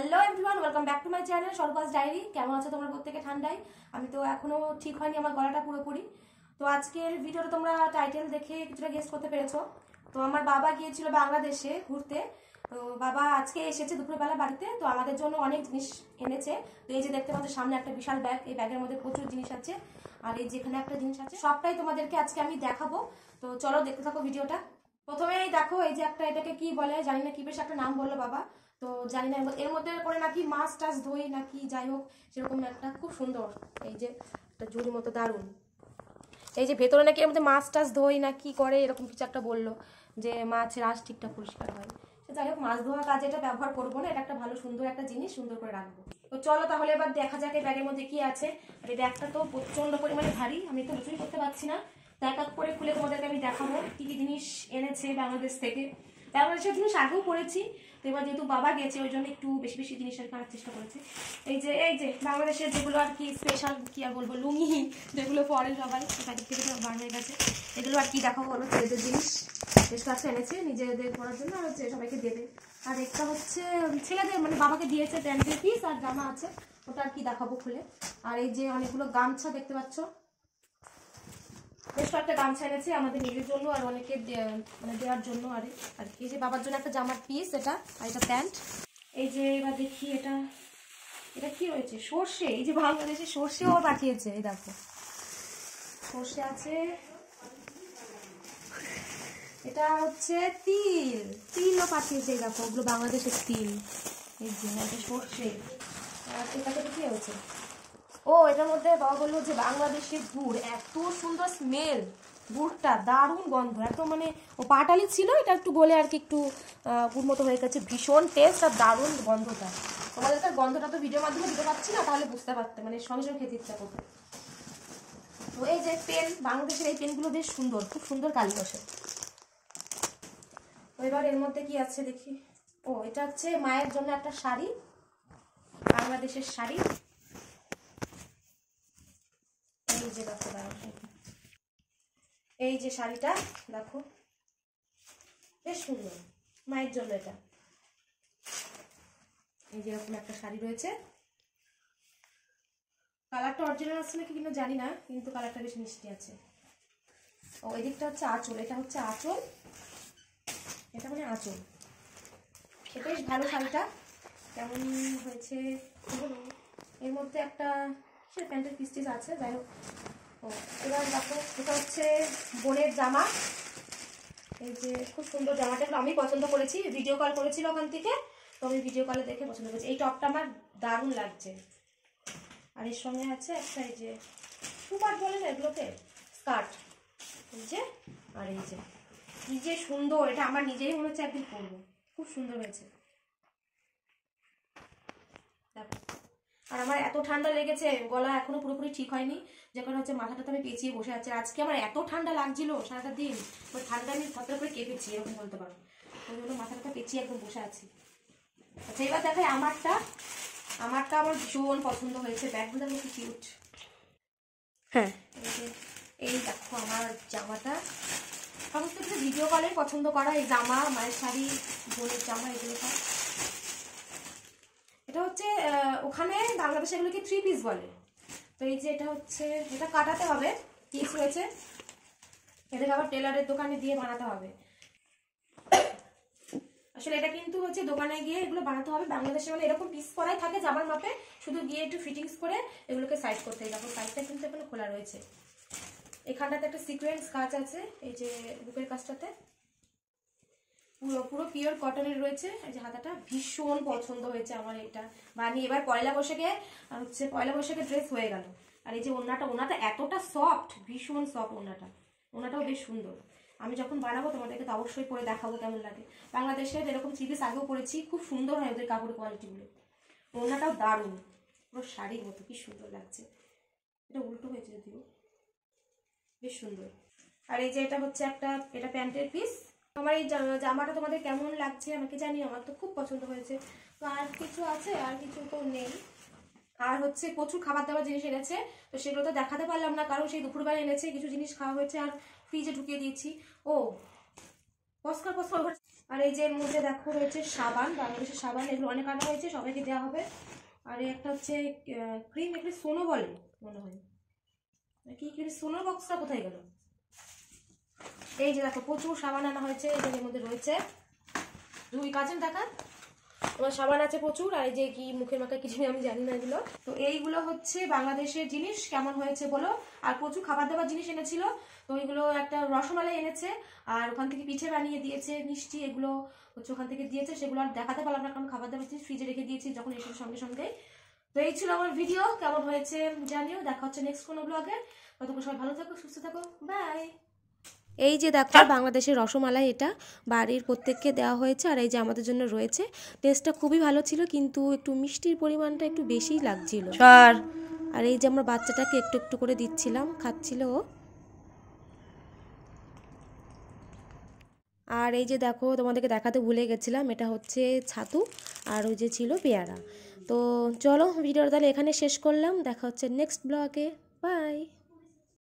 Hello everyone, welcome back to my channel Swargabas diary. কেমন আছো তোমরা প্রত্যেকে? ঠান্ডায় আমি তো এখনো ঠিক হয়নি আমার গলাটা পুরোপুরি। তো আজকের ভিডিওটা তোমরা টাইটেল দেখে কিছুটা গেস করতে পেরেছো। তো আমার বাবা গিয়েছিল বাংলাদেশে ঘুরতে। তো বাবা আজকে এসেছে দুপুরবেলা বাড়িতে, তো আমাদের জন্য অনেক জিনিস এনেছে। তো এই যে দেখতে পাচ্ছ সামনে একটা বিশাল ব্যাগ, এই ব্যাগের মধ্যে প্রচুর জিনিস আছে। আর এই যেখানে একটা জিনিস আছে, সবটাই তোমাদেরকে আজকে আমি দেখাবো। তো চলো দেখতে থাকো ভিডিওটা। প্রথমেই দেখো এই যে একটা, এটাকে কি বলে জানি না, কি বেশ একটা নাম বললো বাবা, তো জানি না। এর মধ্যে করে নাকি মাছ টাছ ধই নাকি, যাই হোক সেরকম একটা খুব সুন্দর, এই যে একটা ঝুড়ির মতো দারুণ। এই যে ভেতরে নাকি এর মধ্যে মাছ টাছ ধই না কি করে, এরকম কিছু একটা বললো যে মাছের আঁশ ঠিকঠাক পরিষ্কার হয়। যাই হোক, মাছ ধোয়া কাজে এটা ব্যবহার করবো না, এটা একটা ভালো সুন্দর একটা জিনিস, সুন্দর করে রাখবো। তো চলো তাহলে এবার দেখা যাক এই ব্যাগের মধ্যে কি আছে। আর এই ব্যাগটা তো প্রচন্ড পরিমাণে ভারী, আমি তো কিছুই করতে পারছি না। তো এক এক করে খুলে তোমাদেরকে আমি দেখাবো কি কি জিনিস এনেছে বাংলাদেশ থেকে। বাংলাদেশের জিনিস আগেও পড়েছি, তো এবার যেহেতু বাবা গেছে ওই জন্য একটু বেশি বেশি জিনিস আর আনার চেষ্টা করেছি। এই যে বাংলাদেশের যেগুলো আর কি স্পেশাল, কি আর বলবো, লুঙ্গি যেগুলো পরে সবাই, প্যাকেট থেকে তো বার হয়ে গেছে। এগুলো আর কি দেখাবো বলো, ছেলেদের জিনিস বেশ কাছে এনেছে নিজেদের পরার জন্য, আর হচ্ছে সবাইকে দেবে। আর একটা হচ্ছে ছেলেদের, মানে বাবাকে দিয়েছে প্যান্টের পিস আর জামা আছে, ওটা আর কি দেখাবো খুলে। আর এই যে অনেকগুলো গামছা দেখতে পাচ্ছ, বেশ কয়েকটা গামছা এনেছে আমাদের নিজের জন্য আর অনেকে মানে দেওয়ার জন্য। আর এই যে বাবার জন্য একটা জামার পিস, এটা আর এটা প্যান্ট। এই যে এবার দেখি এটা এটা কি রয়েছে, সর্ষে। এই যে বাংলাদেশে সর্ষেও পাঠিয়েছে, এই দেখো সর্ষে আছে। এটা হচ্ছে তিলও পাঠিয়েছে, এই দেখো ওগুলো বাংলাদেশের তিল। এই যে এটা সর্ষে। আর এটাকে কি হয়েছে, ও এটার মধ্যে বাবা বললো যে বাংলাদেশের গুড়, এত সুন্দর স্মেল, গুড়টা দারুণ গন্ধ, এত মানে ও পাটালি ছিল, এটা একটু গলে আর কি একটু গুড় মতো হয়ে গেছে, ভীষণ টেস্ট আর দারুণ গন্ধটা। তোমাদেরকে গন্ধটা তো ভিডিওর মাধ্যমে দিতে পারছি না, তাহলে বুঝতে পারতে, মানে সঙ্গে সঙ্গে খেতে ইচ্ছা করতে। তো এই যে পেন, বাংলাদেশের এই পেনগুলো বেশ সুন্দর, খুব সুন্দর কালি বসে। তো এবার এর মধ্যে কি আছে দেখি, ও এটা হচ্ছে মায়ের জন্য একটা শাড়ি, বাংলাদেশের শাড়ি। এই যে দেখো এই যে শাড়িটা দেখো বেশ সুন্দর, মায়ের জন্য এটা। এই যে এরকম একটা শাড়ি রয়েছে, কালারটা অরিজিনাল আছে নাকি কিনা জানি না, কিন্তু কালারটা বেশ মিষ্টি আছে। ও এই দিকটা হচ্ছে আঁচল, এটা হচ্ছে আঁচল, এটা মানে আঁচল। এটা বেশ ভালো শাড়িটা, কেমন হয়েছে এর মধ্যে একটা সে প্যান্টের পিস আছে, যাই হোক। ও এবার দেখো এটা হচ্ছে বোনের জামা। এই যে খুব সুন্দর জামাটা, আমি পছন্দ করেছি, ভিডিও কল করেছিল ওখান থেকে, তো আমি ভিডিও কলে দেখে পছন্দ করেছি। এই টপটা আমার দারুণ লাগছে। আর এর সঙ্গে আছে একটা, এই যে সুপার বলে না এগুলোকে, স্কার্ট। এই যে আর এই যে কি যে সুন্দর, এটা আমার নিজেই মনে হচ্ছে একদিন পরবো, খুব সুন্দর হয়েছে দেখো। আর আমার এত ঠান্ডা লেগেছে, গলা এখনো পুরোপুরি ঠিক হয়নি, যে কারণে হচ্ছে মাথাটা আমি পেঁচিয়ে বসে আছি। আজকে আমার এত ঠান্ডা লাগছিল সারাটা দিন, ঠান্ডা আমি থতরা করে কেঁপেছি এরকম বলতে পারো, ওই জন্য মাথাটা পেঁচিয়ে একদম বসে আছি। আচ্ছা এবার দেখাই আমারটা আমার ভীষণ পছন্দ হয়েছে, ব্যাগগুলো দেখো কি কিউট। হ্যাঁ এই দেখো আমার জামাটা, সমস্ত কিছু ভিডিও কলে পছন্দ করা, এই জামা, মায়ের শাড়ি, বোনের জামা, এগুলো সব। এটা হচ্ছে ওখানে বাংলাদেশে এগুলোকে 3 পিস বলে। তো এই যে এটা হচ্ছে, এটা কাটাতে হবে, পিস রয়েছে, এটাকে আবার টেলারের দোকানে দিয়ে বানাতে হবে। আসলে এটা কিন্তু হচ্ছে দোকানে গিয়ে এগুলো বানাতে হবে, বাংলাদেশে মানে এরকম পিস করাই থাকে জামার মাপে, শুধু গিয়ে একটু ফিটিংস করে এগুলোকে সাইড করতে হবে। সাইডটা কিন্তু এখনো খোলা রয়েছে, এখানটাতে একটা সিকোয়েন্স কাজ আছে, এই যে বুকের কাজটাতে পুরো পুরো পিওর কটনের রয়েছে। এই যে হাতাটা ভীষণ পছন্দ হয়েছে আমার, এটা বানিয়ে এবার পয়লা বৈশাখে ড্রেস হয়ে গেল। আর এই যে ওনাটা এতটা সফট, ভীষণ সফট ওনাটাও বেশ সুন্দর। আমি যখন বানাবো তোমাদেরকে তো অবশ্যই পরে দেখাবো কেমন লাগে। বাংলাদেশের এরকম 3 পিস আগেও পরেছি, খুব সুন্দর হয় ওদের কাপড়ের কোয়ালিটিগুলো। ওনাটাও দারুণ, পুরো শাড়ির মতো কি সুন্দর লাগছে। এটা উল্টো হয়েছে যদিও, বেশ সুন্দর। আর এই যে এটা হচ্ছে এটা প্যান্টের পিস। আমার এই জামাটা তোমাদের কেমন লাগছে আমাকে জানিও, আমার তো খুব পছন্দ হয়েছে। তো আর কিছু আছে, আর কিছু তো নেই। আর হচ্ছে প্রচুর খাবার দাবার জিনিস এনেছে, তো সেগুলো তো দেখাতে পারলাম না, কারণ সেই দুপুরবেলা এনেছে, কিছু জিনিস খাওয়া হয়েছে আর ফ্রিজে ঢুকিয়ে দিয়েছি। ও পস্কার আর এই যে এর মধ্যে দেখো রয়েছে সাবান, বাংলাদেশের সাবান, এগুলো অনেক আনা হয়েছে, সবাইকে দেওয়া হবে। আর এই একটা হচ্ছে ক্রিম, এগুলো সোনো বলে মনে হয়, কি কি সোনোর বক্সটা কোথায় গেল। এই যে দেখো প্রচুর সাবান আনা হয়েছে, এর মধ্যে রয়েছে দুই কাজেন দেখা তোমার সাবান আছে প্রচুর। আর এই যে কি মুখের মাথা কিছু আমি জানি না এগুলো। তো এইগুলো হচ্ছে বাংলাদেশের জিনিস, কেমন হয়েছে বলো। আর প্রচুর খাবার দাবার জিনিস এনেছিল, তো এগুলো একটা রসমালাই এনেছে, আর ওখান থেকে পিঠে বানিয়ে দিয়েছে, মিষ্টি, এগুলো হচ্ছে ওখান থেকে দিয়েছে, সেগুলো আর দেখাতে পারলাম না কারণ খাবার দাবার জিনিস ফ্রিজে রেখে দিয়েছি যখন এসব সঙ্গে সঙ্গে। তো এই ছিল আমার ভিডিও, কেমন হয়েছে জানিও। দেখা হচ্ছে নেক্সট কোনো ব্লগে, ততক্ষণ সবাই ভালো থাকো, সুস্থ থাকো, বাই। এই যে দেখো বাংলাদেশের রসমালাই, এটা বাড়ির প্রত্যেককে দেওয়া হয়েছে, আর এই যে আমাদের জন্য রয়েছে। টেস্টটা খুবই ভালো ছিল, কিন্তু একটু মিষ্টির পরিমাণটা একটু বেশিই লাগছিল। আর এই যে আমরা বাচ্চাটাকে একটু একটু করে দিচ্ছিলাম, খাচ্ছিল ও। আর এই যে দেখো তোমাদেরকে দেখাতে ভুলে গেছিলাম, এটা হচ্ছে ছাতু, আর ওই যে ছিল পেয়ারা। তো চলো ভিডিওটা তাহলে এখানে শেষ করলাম, দেখা হচ্ছে নেক্সট ব্লগে, বাই।